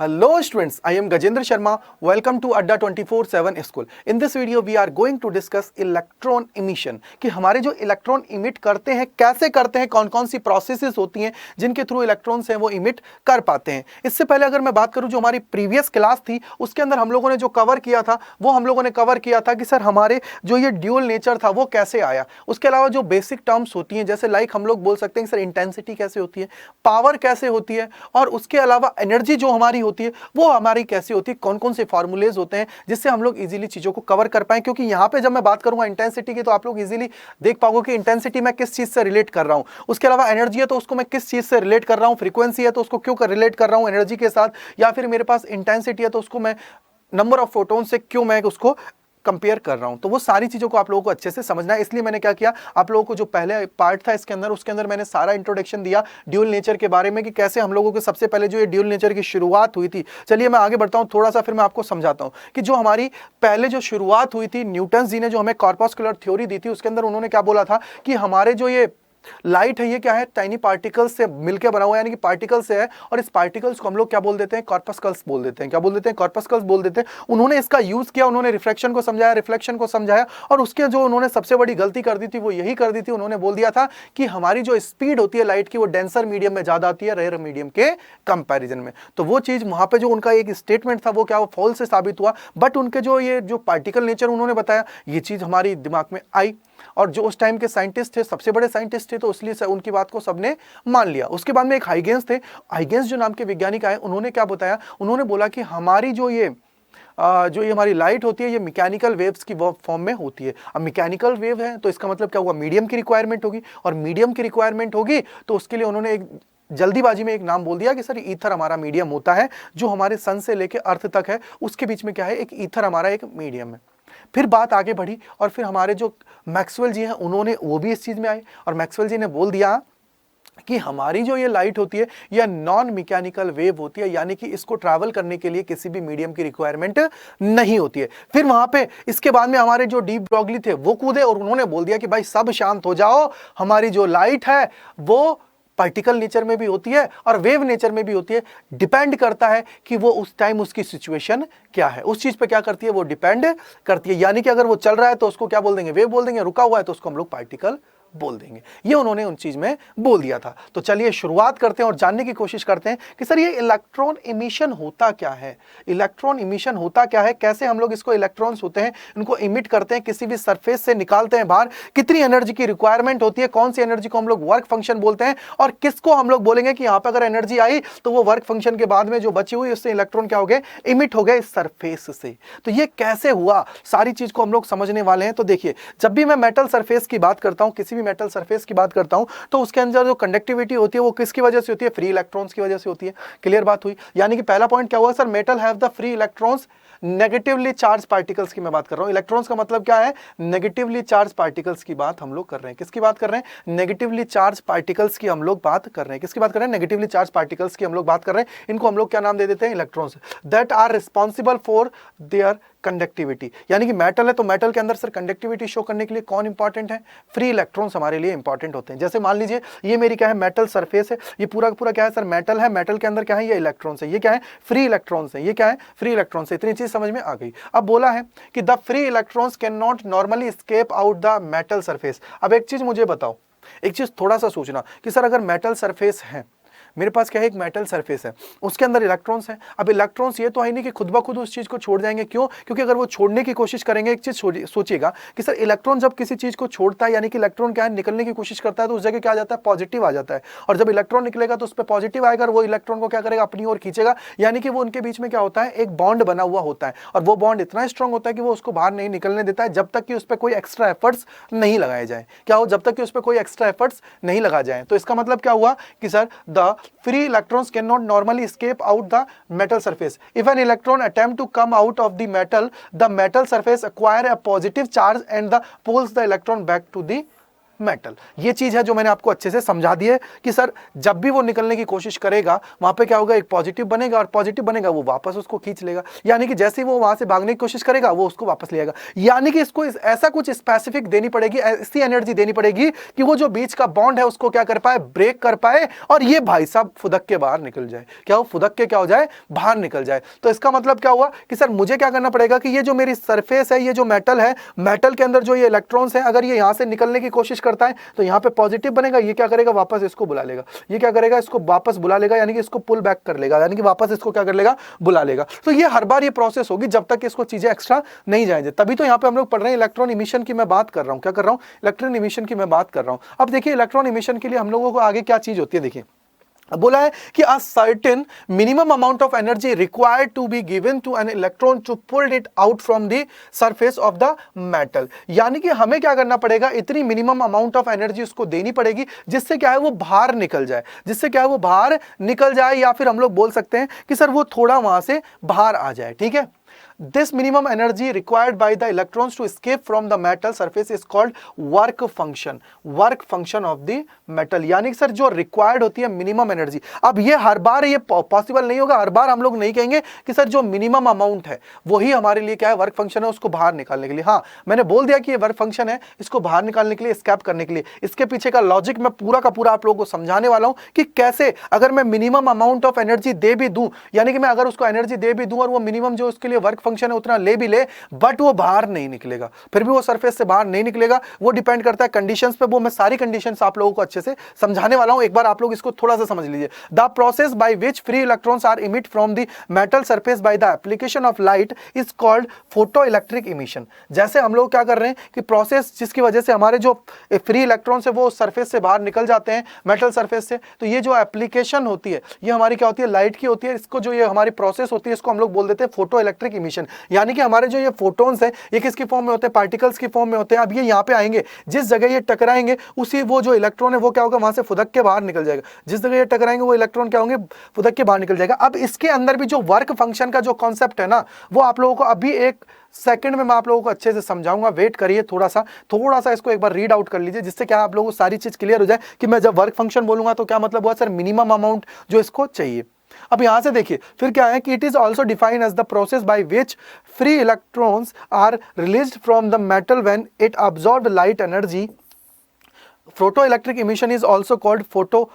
Hello students, I am Gajendra Sharma. Welcome to Adda 24/7 School. In this video we are going to discuss electron emission कि हमारे जो electron emit करते हैं कैसे करते हैं, कौन कौन सी प्रोसेसेस होती हैं जिनके थ्रू इलेक्ट्रॉन्स हैं वो इमिट कर पाते हैं। इससे पहले अगर मैं बात करूं जो हमारी प्रीवियस क्लास थी उसके अंदर हम लोगों ने जो कवर किया था वो हम लोगों ने कवर किया था कि सर हमारे जो ये ड्यूल नेचर था वो कैसे आया। उसके अलावा जो बेसिक टर्म्स होती हैं जैसे लाइक हम लोग बोल सकते हैं सर इंटेंसिटी कैसे होती है, पावर कैसे होती है और उसके अलावा एनर्जी जो हमारी होती है वो हमारी कैसी होती है, कौन कौन से फॉर्मूलेज होते हैं जिससे हम लोग इजीली चीजों को कवर कर पाए। क्योंकि यहां पे जब मैं बात करूंगा इंटेंसिटी की तो आप लोग इजीली देख पाओगे कि इंटेंसिटी मैं किस चीज से रिलेट कर रहा हूं। उसके अलावा एनर्जी है तो उसको मैं किस चीज से रिलेट कर रहा हूं, फ्रीक्वेंसी है तो उसको क्यों रिलेट कर रहा हूं एनर्जी के साथ, या फिर मेरे पास इंटेंसिटी है तो उसको मैं नंबर ऑफ फोटोन से क्यों मैं उसको कंपेयर कर रहा हूं। तो वो सारी चीजों को आप लोगों को अच्छे से समझना है, इसलिए मैंने क्या किया, आप लोगों को जो पहले पार्ट था इसके अंदर उसके अंदर मैंने सारा इंट्रोडक्शन दिया ड्यूल नेचर के बारे में कि कैसे हम लोगों के सबसे पहले जो ये ड्यूल नेचर की शुरुआत हुई थी। चलिए मैं आगे बढ़ता हूं थोड़ा सा, फिर मैं आपको समझाता हूं कि जो हमारी पहले जो शुरुआत हुई थी न्यूटन जी ने जो हमें कॉर्पस्कुलर थ्योरी दी थी उसके अंदर उन्होंने क्या बोला था कि हमारे जो ये लाइट है ये क्या है, टाइनी पार्टिकल्स से मिलकर बना हुआ है, यानी कि पार्टिकल्स से है और इस पार्टिकल्स को हम लोग क्या बोल देते हैं, कॉर्पस्कल्स बोल देते हैं। क्या बोल देते हैं? कॉर्पस्कल्स बोल देते हैं। उन्होंने इसका यूज किया, उन्होंने रिफ्रैक्शन को समझाया, रिफ्लेक्शन को समझाया और उसके जो उन्होंने सबसे बड़ी गलती कर दी थी वो यही कर दी थी, उन्होंने बोल दिया था कि हमारी जो स्पीड होती है लाइट की वो डेंसर मीडियम में ज्यादा आती है रेयर मीडियम के कंपैरिजन में। तो वो चीज वहां पे जो उनका एक स्टेटमेंट था वो क्या, वो फॉल्स से साबित हुआ। बट उनके जो ये जो पार्टिकल नेचर उन्होंने बताया ये चीज हमारी दिमाग में आई और जो उस टाइम के साइंटिस्ट थे सबसे बड़े साइंटिस्ट थे तो इसलिए उनकी बात को सबने मान लिया। उसके बाद में एक हाइगेंस थे, हाइगेंस जो नाम के वैज्ञानिक आए, उन्होंने क्या बताया, उन्होंने बोला कि हमारी जो ये हमारी लाइट होती है ये मैकेनिकल वेव्स की फॉर्म में होती है। अब मैकेनिकल वेव है तो इसका मतलब क्या हुआ, मीडियम की रिक्वायरमेंट होगी और मीडियम की रिक्वायरमेंट होगी तो उसके लिए उन्होंने एक जल्दीबाजी में एक नाम बोल दिया कि सर ईथर हमारा मीडियम होता है, जो हमारे सन से लेकर अर्थ तक है उसके बीच में क्या है, एक ईथर हमारा एक मीडियम है। फिर बात आगे बढ़ी और फिर हमारे जो मैक्सवेल जी हैं उन्होंने वो भी इस चीज में आए और मैक्सवेल जी ने बोल दिया कि हमारी जो ये लाइट होती है यह नॉन मैकेनिकल वेव होती है, यानी कि इसको ट्रैवल करने के लिए किसी भी मीडियम की रिक्वायरमेंट नहीं होती है। फिर वहां पे इसके बाद में हमारे जो डीप ब्रॉगली थे वो कूदे और उन्होंने बोल दिया कि भाई सब शांत हो जाओ, हमारी जो लाइट है वो पार्टिकल नेचर में भी होती है और वेव नेचर में भी होती है। डिपेंड करता है कि वो उस टाइम उसकी सिचुएशन क्या है, उस चीज पे क्या करती है, वो डिपेंड करती है। यानी कि अगर वो चल रहा है तो उसको क्या बोल देंगे, वेव बोल देंगे, रुका हुआ है तो उसको हम लोग पार्टिकल बोल देंगे। ये उन्होंने उन चीज में बोल दिया था। तो चलिए शुरुआत करते हैं और जानने की कोशिश करते हैं कि सर ये इलेक्ट्रॉन इमिशन होता क्या है, इलेक्ट्रॉन इमिशन होता क्या है, कैसे हम लोग इसको इलेक्ट्रॉन्स होते हैं इनको इमिट करते हैं, किसी भी सरफेस से निकालते हैं बाहर, कितनी एनर्जी की रिक्वायरमेंट होती है, कौन सी एनर्जी को हम लोग वर्क फंक्शन बोलते हैं और किसको हम लोग बोलेंगे कि यहां पर अगर एनर्जी आई तो वो वर्क फंक्शन के बाद में जो बची हुई उससे इलेक्ट्रॉन क्या हो गए, इमिट हो गए इस सरफेस से। तो ये कैसे हुआ, सारी चीज को हम लोग समझने वाले हैं। तो देखिए जब भी मैं मेटल सरफेस की बात करता हूं, किसी भी मेटल सरफेस की बात करता हूं तो उसके अंदर जो कंडक्टिविटी होती है वो किसकी वजह से होती है, फ्री इलेक्ट्रॉन्स की वजह से होती है। क्लियर बात हुई। यानी कि पहला पॉइंट क्या हुआ sir, metal have the free electrons negatively charge particles की मैं बात कर रहा हूं। इलेक्ट्रॉन्स का मतलब क्या है, नेगेटिवली चार्ज पार्टिकल्स की बात हम लोग कर रहे हैं। किसकी बात कर रहे हैं, नेगेटिवली चार्ज पार्टिकल्स की हम लोग बात कर रहे हैं। किसकी बात कर रहे हैं, नेगेटिवली चार्ज पार्टिकल्स की हम लोग बात कर रहे हैं। इनको हम लोग क्या नाम दे देते हैं, electrons, that are responsible for their conductivity. यानी कि मेटल है तो मेटल के अंदर सर कंडक्टिविटी शो करने के लिए कौन इंपॉर्टेंट है, फ्री इलेक्ट्रॉन्स हमारे लिए इंपॉर्टेंट होते हैं। जैसे मान लीजिए ये मेरी क्या है, मेटल सरफेस है, ये पूरा पूरा क्या है सर, मेटल है, मेटल के अंदर क्या है, ये इलेक्ट्रॉन्स है, ये क्या है, फ्री इलेक्ट्रॉन्स है, ये क्या है, फ्री इलेक्ट्रॉन्स है। इतनी चीज समझ में आ गई। अब बोला है कि the free electrons can not normally escape out the metal surface. अब एक चीज मुझे बताओ, एक चीज थोड़ा सा सोचना कि सर अगर मेटल सरफेस है, मेरे पास क्या है, एक मेटल सरफेस है, उसके अंदर इलेक्ट्रॉन्स है। अब इलेक्ट्रॉन्स ये तो है नहीं कि खुद ब खुद उस चीज को छोड़ जाएंगे, क्यों, क्योंकि अगर वो छोड़ने की कोशिश करेंगे, एक चीज सोचिएगा कि सर इलेक्ट्रॉन जब किसी चीज को छोड़ता है यानी कि इलेक्ट्रॉन क्या है, निकलने की कोशिश करता है तो उस जगह क्या आ जाता है, पॉजिटिव आ जाता है। और जब इलेक्ट्रॉन निकलेगा तो उस पर पॉजिटिव आएगा और वो इलेक्ट्रॉन को क्या करेगा, अपनी ओर खींचेगा। यानी कि वो उनके बीच में क्या होता है, एक बॉन्ड बना हुआ होता है और वो बॉन्ड इतना स्ट्रांग होता है कि वो उसको बाहर नहीं निकलने देता है जब तक कि उस पर कोई एक्स्ट्रा एफर्ट्स नहीं लगाए जाए। क्या हो, जब तक कि उस पर कोई एक्स्ट्रा एफर्ट्स नहीं लगा जाए। तो इसका मतलब क्या हुआ कि sir the free electron cannot normally escape out the metal surface. If an electron attempt to come out of the metal surface acquire a positive charge and the pulls the electron back to the metal. ये चीज है जो मैंने आपको अच्छे से समझा दी है कि सर जब भी वो निकलने की कोशिश करेगा वहां पे क्या होगा, एक पॉजिटिव बनेगा और पॉजिटिव बनेगा वो वापस उसको खींच लेगा, यानी कि जैसे ही वो वहां से भागने की कोशिश करेगा वो उसको वापस ले आएगा। यानी कि इसको ऐसा कुछ स्पेसिफिक देनी पड़ेगी, ऐसी एनर्जी देनी पड़ेगी कि वो जो बीच का बॉन्ड है उसको क्या कर पाए, ब्रेक कर पाए और ये भाई साहब फुदक के बाहर निकल जाए। क्या हो, फुदक के क्या हो जाए, बाहर निकल जाए। तो इसका मतलब क्या हुआ कि सर मुझे क्या करना पड़ेगा कि ये जो मेरी सरफेस है, ये जो मेटल है, मेटल के अंदर जो ये इलेक्ट्रॉन्स है, अगर ये यहां से निकलने की कोशिश करता है तो यहां पे पॉजिटिव बनेगा, ये क्या करेगा, वापस इसको बुला लेगा, ये क्या करेगा, इसको वापस बुला लेगा, यानी कि इसको पुल बैक कर लेगा, यानी कि वापस इसको क्या कर लेगा, बुला लेगा। तो ये हर बार ये प्रोसेस होगी जब तक इसको चीजें एक्स्ट्रा नहीं जाएंगे। तभी तो यहां पे हम लोग पढ़ रहे हैं इलेक्ट्रॉन इमिशन की मैं बात कर रहा हूं। क्या कर रहा हूं, इलेक्ट्रॉन इमिशन की मैं बात कर रहा हूं। अब देखिए इलेक्ट्रॉन इमिशन के लिए हम लोगों को आगे क्या चीज होती है, देखिए बोला है कि a certain minimum amount of energy required to be given to an electron to pull it out from the surface of the metal। यानी कि हमें क्या करना पड़ेगा, इतनी मिनिमम अमाउंट ऑफ एनर्जी उसको देनी पड़ेगी जिससे क्या है वो बाहर निकल जाए, जिससे क्या है वो बाहर निकल जाए, या फिर हम लोग बोल सकते हैं कि सर वो थोड़ा वहां से बाहर आ जाए। ठीक है, this minimum energy required by the electrons to escape from the metal surface is called work function of the metal। यानी कि सर जो रिक्वायर्ड होती है मिनिमम एनर्जी, अब ये हर बार ये पॉसिबल नहीं होगा, हर बार हम लोग नहीं कहेंगे कि सर जो मिनिमम अमाउंट है वही हमारे लिए क्या है, वर्क फंक्शन है उसको बाहर निकालने के लिए। हाँ मैंने बोल दिया कि ये वर्क फंक्शन है इसको बाहर निकालने के लिए, एस्केप करने के लिए। इसके पीछे का लॉजिक मैं पूरा का पूरा आप लोगों को समझाने वाला हूं कि कैसे अगर मैं मिनिमम अमाउंट ऑफ एनर्जी दे भी दूं, यानी कि मैं अगर उसको एनर्जी दे भी दूं और वो मिनिमम जो उसके लिए वर्क फंक्शन है उतना ले भी ले, बट वो बाहर नहीं निकलेगा, फिर भी वो सरफेस से बाहर नहीं निकलेगा। वो डिपेंड करता है कंडीशंस पे, वो मैं सारी कंडीशंस आप लोगों को अच्छे से समझाने वाला हूं। एक बार आप लोग इसको थोड़ा सा समझ लीजिए। The process by which free electrons are emit from the metal surface by the application of light is called photo electric emission. जैसे हम लोग क्या कर रहे हैं कि प्रोसेस जिसकी वजह से हमारे जो फ्री इलेक्ट्रॉन्स है वो सरफेस से बाहर निकल जाते हैं मेटल सरफेस से, तो ये जो एप्लीकेशन होती है ये हमारी क्या होती है, लाइट की होती है। इसको जो ये हमारी प्रोसेस होती है इसको हम लोग बोल देते हैं फोटो इलेक्ट्रिक इमिशन। यानी कि हमारे जो ये फोटोन्स हैं ये किसकी फॉर्म में होते हैं, पार्टिकल्स की फॉर्म में होते हैं। अब ये यहाँ पे आएंगे, जिस जगह ये टकराएंगे उसी वो जो इलेक्ट्रॉन है वो क्या होगा, वहां से फुदक के बाहर निकल जाएगा। जिस जगह ये टकराएंगे वो इलेक्ट्रॉन क्या होंगे, फुदक के बाहर निकल जाएगा। अब इसके अंदर भी जो वर्क फंक्शन का जो कॉन्सेप्ट है ना, वो आप लोगों को अभी एक सेकंड में मैं आप लोगों को अच्छे से समझाऊंगा। वेट करिए थोड़ा सा इसको एक बार रीड आउट कर लीजिए, जिससे क्या आप लोगों को सारी चीज क्लियर हो जाए कि मैं जब वर्क फंक्शन बोलूंगा तो क्या मतलब हुआ, सर मिनिमम अमाउंट जो इसको चाहिए। अब यहां से देखिए फिर क्या है कि it is also defined as the process by which free electrons are released from the metal when it absorb light energy. Photo electric emission is also called photo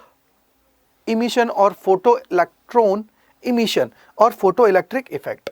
emission और फोटो इलेक्ट्रॉन इमिशन और photo electric effect.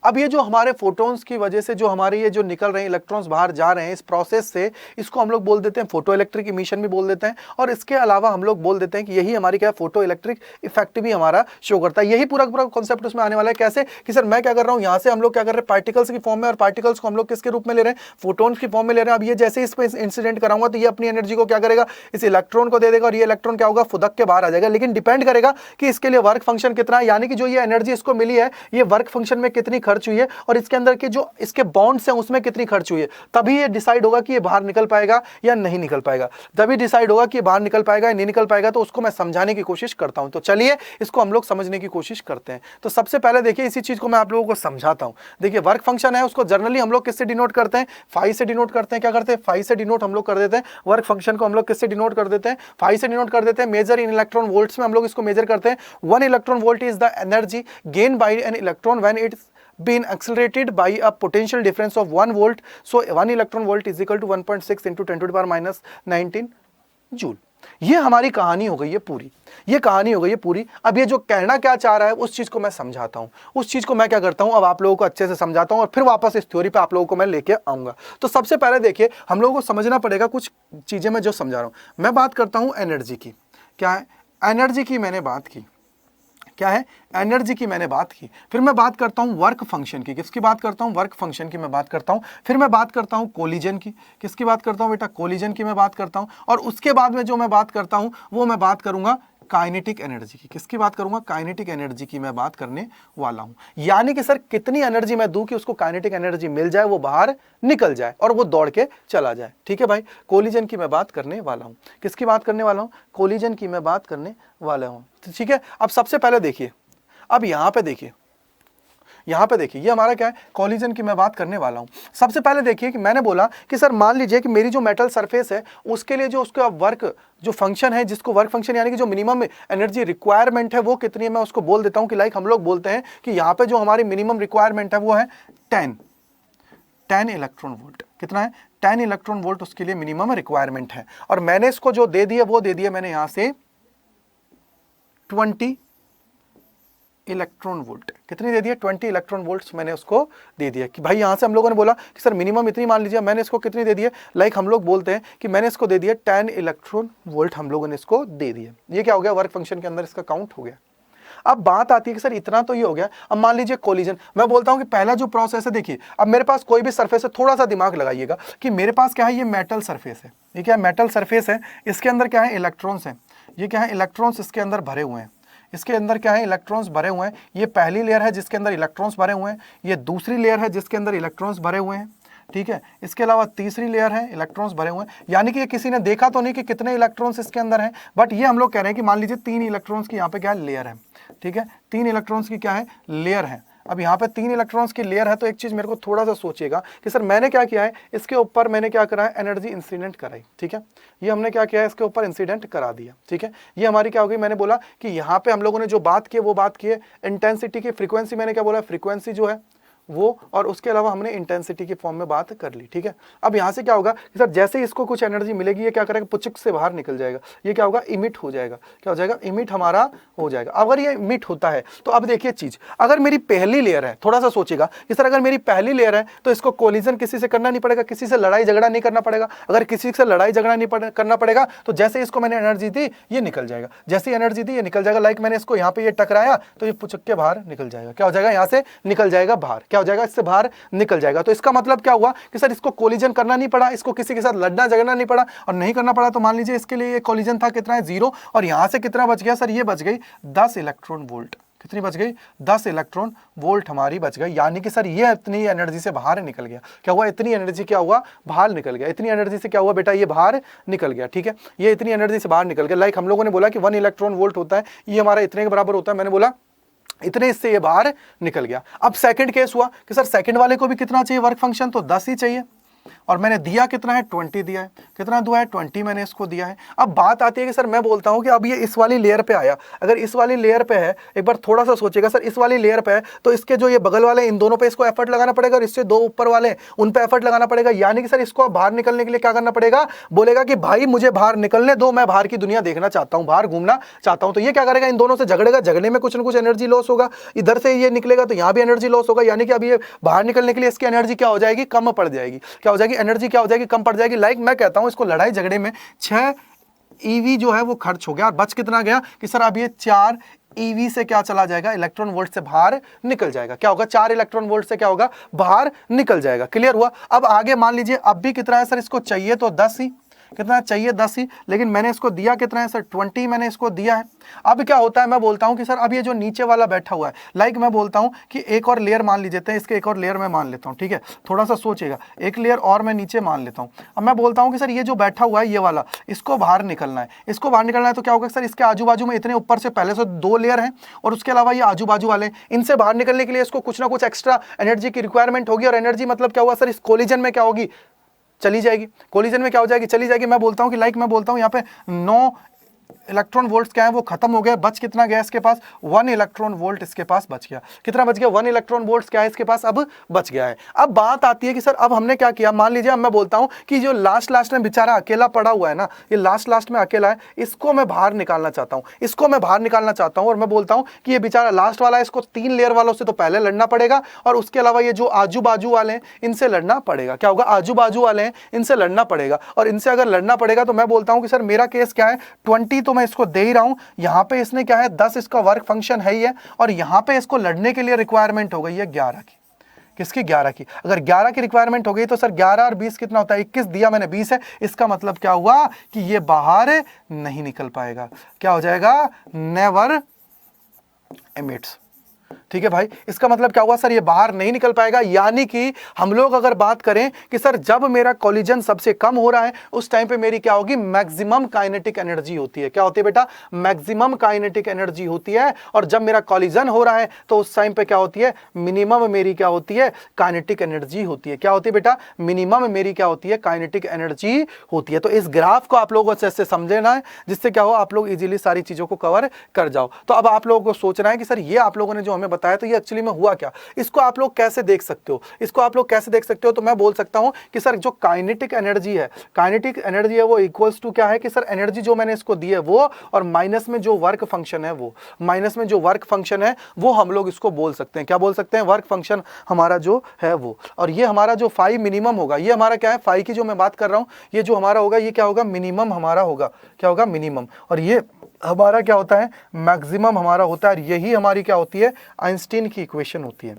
अब ये जो हमारे photons की वजह से जो हमारे ये जो निकल रहे हैं इलेक्ट्रॉन्स बाहर जा रहे हैं इस प्रोसेस से, इसको हम लोग बोल देते हैं फोटो इलेक्ट्रिक इमिशन भी बोल देते हैं। और इसके अलावा हम लोग बोल देते हैं कि यही हमारी क्या फोटो इलेक्ट्रिक इफेक्ट भी हमारा शो करता है। यही पूरा कॉन्सेप्ट उसमें आने वाला है। कैसे कि सर मैं क्या कर रहा हूँ, यहाँ से हम लोग क्या कर रहे हैं पार्टिकल्स की फॉर्म में, और पार्टिकल्स को हम लोग किसके रूप में ले रहे हैं, फोटोन्स की फॉर्म में ले रहे हैं। अब ये जैसे इस पर इंसिडेंट कराऊंगा तो ये अपनी एनर्जी को क्या करेगा, इस इलेक्ट्रॉन को दे देगा और ये इलेक्ट्रॉन क्या होगा, फुदक के बाहर आ जाएगा। लेकिन डिपेंड करेगा कि इसके लिए वर्क फंक्शन कितना है, यानी कि जो ये एनर्जी इसको मिली है ये वर्क फंक्शन में कितनी खर्च हुई है और इसके अंदर के जो इसके बॉन्ड्स हैं उसमें कितनी खर्च हुई है, तभी ये डिसाइड होगा कि ये बाहर निकल पाएगा या नहीं निकल पाएगा। तभी डिसाइड होगा कि ये बाहर निकल पाएगा या नहीं निकल पाएगा। तो उसको मैं समझाने की कोशिश करता हूं। तो चलिए इसको हम लोग समझने की कोशिश करते हैं। तो सबसे पहले देखिए इसी चीज को मैं आप लोगों को समझाता हूं। देखिए वर्क फंक्शन है उसको जनरली हम लोग किससे डिनोट करते हैं, फाई से डिनोट करते हैं। क्या करते हैं, फाई से डिनोट हम लोग कर देते हैं। वर्क फंक्शन को हम लोग किससे डिनोट कर देते हैं, फाई से डिनोट कर देते हैं। मेजर इन इलेक्ट्रॉन वोल्ट्स में हम लोग इसको मेजर करते हैं। 1 electron volt is the energy gain by an electron when it's been accelerated by a potential difference of 1 volt. So 1 electron volt is equal to 1.6 into 10 to the power minus 19 joule. ये हमारी कहानी हो गई है पूरी, ये कहानी हो गई है पूरी। अब ये जो कहना क्या चाह रहा है उस चीज को मैं समझाता हूं, उस चीज को मैं क्या करता हूं अब आप लोगों को अच्छे से समझाता हूं और फिर वापस इस थ्योरी पे आप लोगों को मैं लेके आऊंगा। तो सबसे पहले देखिए हम लोगों को समझना पड़ेगा कुछ चीजें मैं जो समझा रहा हूं। मैं बात करता हूं एनर्जी की। क्या है एनर्जी की, मैंने बात की, क्या है एनर्जी की मैंने बात की। फिर मैं बात करता हूं वर्क फंक्शन की। किसकी बात करता हूं, वर्क फंक्शन की मैं बात करता हूं। फिर मैं बात करता हूं कोलिजन की। किसकी बात करता हूं बेटा, कोलिजन की मैं बात करता हूं। और उसके बाद में जो मैं बात करता हूं वो मैं बात करूंगा काइनेटिक एनर्जी की। किसकी बात करूंगा, काइनेटिक एनर्जी की मैं बात करने वाला हूं। यानी कि सर कितनी एनर्जी मैं दूं कि उसको काइनेटिक एनर्जी मिल जाए, वो बाहर निकल जाए और वो दौड़ के चला जाए। ठीक है भाई, कोलिजन की मैं बात करने वाला हूं। किसकी बात करने वाला हूं, कोलिजन की मैं बात करने वाला हूं। ठीक है, अब सबसे पहले देखिए, अब यहां पे देखिए यहाँ पे देखिए ये हमारा क्या है, कॉलिजन की मैं बात करने वाला हूँ। सबसे पहले देखिए कि मैंने बोला कि सर मान लीजिए कि मेरी जो मेटल सरफेस है उसके लिए जो उसका वर्क जो फंक्शन है, जिसको वर्क फंक्शन यानी कि जो मिनिमम एनर्जी रिक्वायरमेंट है वो कितनी है, मैं उसको बोल देता हूँ कि लाइक हम लोग बोलते हैं कि यहाँ पे जो हमारी मिनिमम रिक्वायरमेंट है वो है 10 इलेक्ट्रॉन वोल्ट। कितना है? 10 इलेक्ट्रॉन वोल्ट उसके लिए मिनिमम रिक्वायरमेंट है। और मैंने इसको जो दे दिया वो दे दिया मैंने यहां से 20 इलेक्ट्रॉन वोल्ट। कितनी दे दिया? 20 इलेक्ट्रॉन वोल्ट्स मैंने उसको दे दिया। कि भाई यहां से हम लोगों ने बोला कि सर मिनिमम इतनी मान लीजिए, मैंने इसको कितनी दे दिया, लाइक हम लोग बोलते हैं कि मैंने इसको दे दिया 10 इलेक्ट्रॉन वोल्ट, हम लोगों ने इसको दे दिया। ये क्या हो गया? वर्क फंक्शन के अंदर इसका काउंट हो गया। अब बात आती है कि सर इतना तो ये हो गया, अब मान लीजिए कोलिजन। मैं बोलता हूं कि पहला जो प्रोसेस है, देखिए अब मेरे पास कोई भी सरफेस है, थोड़ा सा दिमाग लगाइएगा कि मेरे पास क्या है, ये मेटल सरफेस है। ये क्या है? मेटल सरफेस है। इसके अंदर क्या है? इलेक्ट्रॉन्स है। ये क्या है? इलेक्ट्रॉन्स इसके अंदर भरे हुए हैं। इसके अंदर क्या है? इलेक्ट्रॉन्स भरे हुए हैं। ये पहली लेयर है जिसके अंदर इलेक्ट्रॉन्स भरे हुए हैं। ये दूसरी लेयर है जिसके अंदर इलेक्ट्रॉन्स भरे हुए हैं। ठीक है, इसके अलावा तीसरी लेयर है, इलेक्ट्रॉन्स भरे हुए हैं। यानी कि ये किसी ने देखा तो नहीं कि कितने इलेक्ट्रॉन्स इसके अंदर हैं, बट ये हम लोग कह रहे हैं कि मान लीजिए 3 इलेक्ट्रॉन्स की यहाँ पे क्या है? लेयर है। ठीक है, 3 इलेक्ट्रॉन्स की क्या है? लेयर है। अब यहाँ पे 3 इलेक्ट्रॉन्स की लेयर है, तो एक चीज मेरे को थोड़ा सा सोचिएगा कि सर मैंने क्या किया है, इसके ऊपर मैंने क्या करा है? एनर्जी इंसिडेंट कराई। ठीक है, ये हमने क्या किया है? इसके ऊपर इंसिडेंट करा दिया। ठीक है, ये हमारी क्या हो गई? मैंने बोला कि यहाँ पे हम लोगों ने जो बात की है वो बात की है इंटेंसिटी की, फ्रीक्वेंसी मैंने क्या बोला? फ्रीक्वेंसी जो है वो, और उसके अलावा हमने इंटेंसिटी की फॉर्म में बात कर ली। ठीक है, अब यहां से क्या होगा कि सर जैसे ही इसको कुछ एनर्जी मिलेगी, ये क्या करेगा? पुचक से बाहर निकल जाएगा। ये क्या होगा? इमिट हो जाएगा। क्या हो जाएगा? इमिट हमारा हो जाएगा। अगर ये इमिट होता है तो अब देखिए चीज, अगर मेरी पहली लेयर है, थोड़ा सा सोचिएगा कि सर अगर मेरी पहली लेयर है तो इसको कोलिजन किसी से करना नहीं पड़ेगा, किसी से लड़ाई झगड़ा नहीं करना पड़ेगा। अगर किसी से लड़ाई झगड़ा नहीं करना पड़ेगा तो जैसे इसको मैंने एनर्जी दी ये निकल जाएगा, जैसी एनर्जी दी ये निकल जाएगा। लाइक मैंने इसको यहाँ पे ये टकराया तो ये पुचक के बाहर निकल जाएगा। क्या हो जाएगा? यहाँ से निकल जाएगा बाहर। क्या हो जाएगा? इससे बाहर निकल जाएगा। तो इसका मतलब क्या हुआ कि सर इसको कोलिजन करना नहीं पड़ा, इसको किसी के साथ लड़ना झगड़ना नहीं पड़ा, और नहीं करना पड़ा तो मान लीजिए इसके लिए ये कोलिजन था कितना है? 0। और यहां से कितना बच गया सर? ये बच गई 10 इलेक्ट्रॉन वोल्ट। कितनी बच गई? 10 इलेक्ट्रॉन वोल्ट हमारी बच गई। यानी कि सर ये इतनी एनर्जी से बाहर निकल गया। क्या हुआ? इतनी एनर्जी क्या हुआ? बाहर निकल गया। इतनी एनर्जी से क्या हुआ बेटा? ये बाहर निकल गया। ठीक है, ये इतनी एनर्जी से बाहर निकल गया। लाइक हम लोगों ने बोला कि 1 इलेक्ट्रॉन वोल्ट होता है, ये हमारा इतने के बराबर होता है। मैंने बोला इतने, इससे ये बाहर निकल गया। अब सेकंड केस हुआ कि सर सेकंड वाले को भी कितना चाहिए वर्क फंक्शन? तो 10 ही चाहिए। और मैंने दिया कितना है? 20 दिया है। कितना दुआ है? 20 मैंने इसको दिया है। अब बात आती है कि सर मैं बोलता हूं कि अब ये इस वाली लेयर पे आया, अगर इस वाली लेयर पे है, एक बार थोड़ा सा सोचिएगा सर, इस वाली लेयर पे है तो इसके जो ये बगल वाले इन दोनों पे इसको एफर्ट लगाना पड़ेगा, और इससे 2 ऊपर वाले उन पे एफर्ट लगाना पड़ेगा। यानी कि सर इसको बाहर निकलने के लिए क्या करना पड़ेगा? बोलेगा कि भाई मुझे बाहर निकलने दो, मैं बाहर की दुनिया देखना चाहता हूं, बाहर घूमना चाहता हूं। तो ये क्या करेगा? इन दोनों से झगड़ेगा, झगड़ने में कुछ ना कुछ एनर्जी लॉस होगा। इधर से ये निकलेगा तो यहां भी एनर्जी लॉस होगा। यानी कि अब ये बाहर निकलने के लिए इसकी एनर्जी क्या हो जाएगी? कम पड़ जाएगी। क्या हो जाएगी? एनर्जी क्या हो जाएगी? कम पड़ जाएगी। लाइक मैं कहता हूं इसको लड़ाई झगड़े में 6 ईवी जो है वो खर्च हो गया, और बच कितना गया कि सर अब ये 4 ईवी से क्या चला जाएगा? इलेक्ट्रॉन वोल्ट से बाहर निकल जाएगा। क्या होगा? 4 इलेक्ट्रॉन वोल्ट से क्या होगा? बाहर निकल जाएगा। क्लियर हुआ? अब आगे मान लीजिए अब भी कितना है सर? इसको चाहिए तो 10 ही। कितना चाहिए? 10 ही। लेकिन मैंने इसको दिया कितना है सर? 20 मैंने इसको दिया है। अब क्या होता है, मैं बोलता हूं कि सर अब ये जो नीचे वाला बैठा हुआ है, लाइक मैं बोलता हूं कि एक और लेयर मान लीजिए, इसके एक और लेयर मैं मान लेता हूं। ठीक है, थोड़ा सा सोचिएगा, एक लेयर और मैं नीचे मान लेता हूं। अब मैं बोलता हूं कि सर ये जो बैठा हुआ है ये वाला, इसको बाहर निकलना है। इसको बाहर निकलना है तो क्या होगा सर? इसके आजू बाजू में इतने ऊपर से पहले से 2 लेयर हैं, और उसके अलावा ये आजू बाजू वाले, इनसे बाहर निकलने के लिए इसको कुछ ना कुछ एक्स्ट्रा एनर्जी की रिक्वायरमेंट होगी। और एनर्जी मतलब क्या हुआ सर? इस कोलिजन में क्या होगी? चली जाएगी। कोलिजन में क्या हो जाएगी? चली जाएगी। मैं बोलता हूं कि लाइक मैं बोलता हूं यहाँ पे 9 इलेक्ट्रॉन वोल्ट्स क्या है वो खत्म हो गया। बच कितना गया इसके पास? 1 इलेक्ट्रॉन वोल्ट इसके पास बच गया। कितना बच गया? 1 इलेक्ट्रॉन वोल्ट्स क्या है इसके पास? अब बच गया है। अब बात आती है कि सर अब हमने क्या किया? मान लीजिए अब मैं बोलता हूं कि जो लास्ट में बेचारा अकेला पड़ा हुआ है ना, ये लास्ट में अकेला है, इसको मैं बाहर निकालना चाहता हूं, इसको मैं बाहर निकालना चाहता हूं। और मैं बोलता हूं कि ये बेचारा लास्ट वाला है, इसको 3 लेयर वालों से तो पहले लड़ना पड़ेगा, और उसके अलावा ये जो आजू बाजू वाले हैं इनसे लड़ना पड़ेगा। क्या होगा? आजू बाजू वाले हैं इनसे लड़ना पड़ेगा, और इनसे अगर लड़ना पड़ेगा तो मैं बोलता हूं कि सर मेरा केस क्या है? 20 तो मैं इसको दे ही रहा हूं, यहां पे इसने क्या है? 10 इसका वर्क फंक्शन है ही है, और यहां पे इसको लड़ने के लिए रिक्वायरमेंट हो गई है 11 की। किसकी? 11 की। अगर 11 की रिक्वायरमेंट हो गई तो सर 11 और 20 कितना होता है? 21 दिया मैंने, 20 है। इसका मतलब क्या हुआ कि ये बाहर नहीं निकल पाएगा। क्या हो जाएगा? Never emits. ठीक है भाई, इसका मतलब क्या हुआ सर, ये बाहर नहीं निकल पाएगा। यानी कि हम लोग अगर बात करें कि सर जब मेरा कोलिजन सबसे कम हो रहा है उस टाइम पे मेरी क्या होगी, मैक्सिमम काइनेटिक एनर्जी होती है। क्या होती है बेटा, मैक्सिमम काइनेटिक एनर्जी होती है। और जब मेरा कोलिजन हो रहा है तो उस टाइम पे क्या होती है, मिनिमम मेरी क्या होती है, काइनेटिक एनर्जी होती है। क्या होती है बेटा, मिनिमम मेरी क्या होती है, काइनेटिक एनर्जी होती है। तो इस ग्राफ को आप लोगों को अच्छे से समझना है, जिससे क्या हो, आप लोग इजीली सारी चीजों को कवर कर जाओ। तो अब आप लोगों को सोचना है कि सर ये आप लोगों ने जो हमें बताया तो ये एक्चुअली में हुआ क्या, इसको आप लोग कैसे देख सकते हो, इसको आप लोग कैसे देख सकते हो। तो मैं बोल सकता हूं कि सर जो काइनेटिक एनर्जी है, काइनेटिक एनर्जी है वो इक्वल्स टू क्या है कि सर एनर्जी जो मैंने इसको दी है वो, और माइनस में जो वर्क फंक्शन है वो, माइनस में जो वर्क फंक्शन है वो हम लोग इसको बोल सकते हैं। क्या बोल सकते हैं, वर्क फंक्शन हमारा जो है वो। और ये हमारा जो फाई मिनिमम होगा, ये हमारा क्या है, फाई की जो मैं बात कर रहा हूं, ये जो हमारा होगा ये क्या होगा, मिनिमम हमारा होगा। क्या होगा, मिनिमम। और ये हमारा क्या होता है, मैक्सिमम हमारा होता है। यही हमारी क्या होती है, आइंस्टीन की इक्वेशन होती है।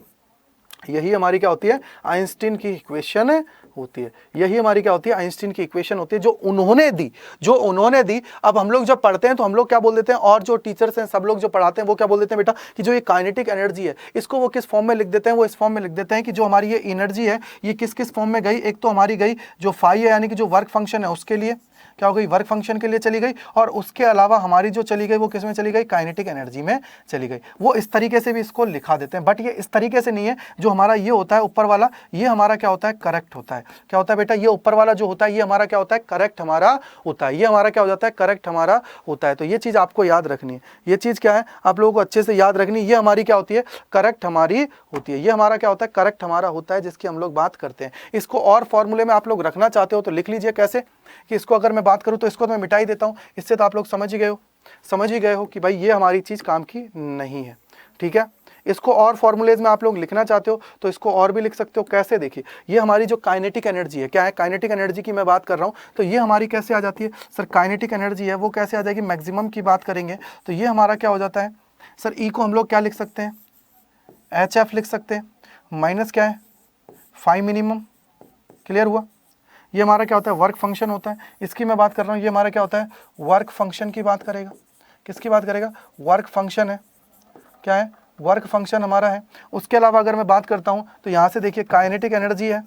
यही हमारी क्या होती है, आइंस्टीन की इक्वेशन होती है। यही हमारी क्या होती है, आइंस्टीन की इक्वेशन होती है, जो उन्होंने दी, जो उन्होंने दी। अब हम लोग जब पढ़ते हैं तो हम लोग क्या बोल देते हैं, और जो टीचर्स हैं सब लोग जो पढ़ाते हैं वो क्या बोल देते हैं बेटा, कि जो ये काइनेटिक एनर्जी है इसको वो किस फॉर्म में लिख देते हैं, वो इस फॉर्म में लिख देते हैं कि जो हमारी ये एनर्जी है ये किस किस फॉर्म में गई। एक तो हमारी गई जो फाई है, यानी कि जो वर्क फंक्शन है उसके लिए क्या हो गई, वर्क फंक्शन के लिए चली गई। और उसके अलावा हमारी जो चली गई वो किस में चली गई, काइनेटिक एनर्जी में चली गई। वो इस तरीके से भी इसको लिखा देते हैं, बट ये इस तरीके से नहीं है। जो हमारा ये होता है ऊपर वाला, ये हमारा क्या होता है, करेक्ट होता है। क्या होता है बेटा, ये ऊपर वाला जो होता है ये हमारा क्या होता है, करेक्ट हमारा होता है। ये हमारा क्या हो जाता है, करेक्ट हमारा होता है। तो ये चीज आपको याद रखनी है, ये चीज क्या है आप लोगों को अच्छे से याद रखनी है। ये हमारी क्या होती है, करेक्ट हमारी होती है। ये हमारा क्या होता है, करेक्ट हमारा होता है, जिसकी हम लोग बात करते हैं। इसको और फॉर्मूले में आप लोग रखना चाहते हो तो लिख लीजिए। कैसे कि इसको अगर मैं बात करूं तो इसको तो मैं मिटा ही देता हूं। इससे तो आप लोग समझ ही गए हो कि भाई ये हमारी चीज काम की नहीं है। ठीक है, इसको और फॉर्मूलेज में आप लोग लिखना चाहते हो तो इसको और भी लिख सकते हो। कैसे, देखिए ये हमारी जो काइनेटिक एनर्जी है, क्या है, काइनेटिक एनर्जी की मैं बात कर रहा हूं, तो ये हमारी कैसे आ जाती है सर, काइनेटिक एनर्जी है वो कैसे आ जाएगी, मैक्सिमम की बात करेंगे तो ये हमारा क्या हो जाता है सर, ई को हम लोग क्या लिख सकते हैं, HF लिख सकते हैं, माइनस क्या है, फाई मिनिमम। क्लियर हुआ। ये हमारा क्या होता है, वर्क फंक्शन होता है। इसकी मैं बात कर रहा हूँ, ये हमारा क्या होता है, वर्क फंक्शन की बात करेगा। किसकी बात करेगा, वर्क फंक्शन है। क्या है, वर्क फंक्शन हमारा है। उसके अलावा अगर मैं बात करता हूँ तो यहाँ से देखिए काइनेटिक एनर्जी है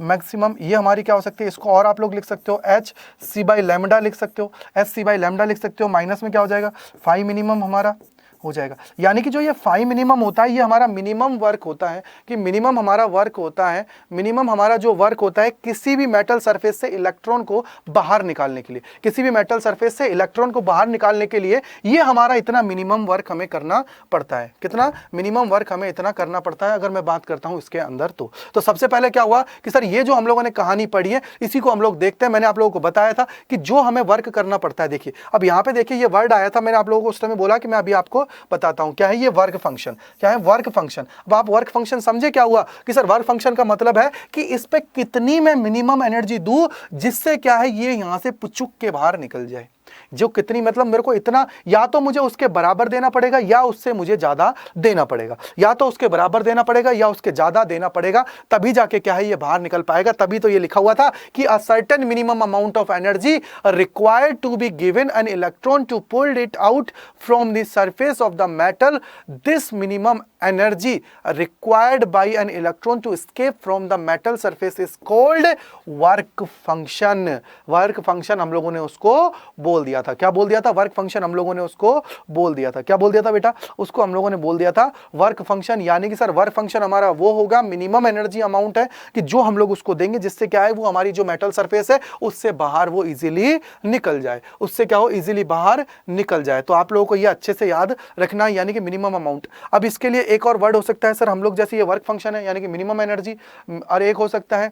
मैक्सिमम, ये हमारी क्या हो सकती है, इसको और आप लोग लिख सकते हो HC/λ लिख सकते हो, HC/λ लिख सकते हो। माइनस में क्या हो जाएगा, फाई मिनिमम हमारा हो जाएगा। यानी कि जो ये फाई मिनिमम होता है ये हमारा मिनिमम वर्क होता है, कि मिनिमम हमारा वर्क होता है, मिनिमम हमारा जो वर्क होता है किसी भी मेटल सरफेस से इलेक्ट्रॉन को बाहर निकालने के लिए, किसी भी मेटल सरफेस से इलेक्ट्रॉन को बाहर निकालने के लिए ये हमारा इतना मिनिमम वर्क हमें करना पड़ता है। कितना मिनिमम वर्क हमें इतना करना पड़ता है अगर मैं बात करता हूं इसके अंदर। तो सबसे पहले क्या हुआ कि सर ये जो हम लोगों ने कहानी पढ़ी है इसी को हम लोग देखते हैं। मैंने आप लोगों को बताया था कि जो हमें वर्क करना पड़ता है, देखिए अब यहाँ पे देखिए ये वर्ड आया था, मैंने आप लोगों को उस समय बोला कि मैं अभी आपको बताता हूं क्या है ये वर्क फंक्शन। क्या है वर्क फंक्शन। अब आप वर्क फंक्शन समझे क्या हुआ कि सर वर्क फंक्शन का मतलब है कि इस पे कितनी मैं मिनिमम एनर्जी दूं जिससे क्या है ये यहां से पुचुक के बाहर निकल जाए। जो कितनी मतलब मेरे को इतना, या तो मुझे उसके बराबर देना पड़ेगा या उससे मुझे ज्यादा देना पड़ेगा, या तो उसके बराबर देना पड़ेगा या उसके ज्यादा देना पड़ेगा, तभी जाके क्या है ये बाहर निकल पाएगा। तभी तो ये लिखा हुआ था कि a certain minimum amount of energy required to be given an electron to pull it out from the surface of the metal. This minimum energy required by an electron to escape from the metal surface is called work function. Work function हम लोगों ने उसको बोल दिया था। क्या बोल दिया था, वर्क फंक्शन हम लोगों ने उसको बोल दिया था। क्या बोल दिया था बेटा, उसको हम लोगों ने बोल दिया था वर्क फंक्शन। यानी कि सर वर्क फंक्शन हमारा वो होगा, मिनिमम एनर्जी अमाउंट है कि जो हम लोग उसको देंगे जिससे क्या है वो हमारी जो मेटल सरफेस है उससे बाहर वो इजीली निकल जाए, उससे क्या हो इजीली बाहर निकल जाए। तो आप लोगों को ये अच्छे से याद रखना है, यानी कि मिनिमम अमाउंट। अब इसके लिए एक और वर्ड हो सकता है सर, हम लोग जैसे ये वर्क फंक्शन है यानी कि मिनिमम एनर्जी, और एक हो सकता है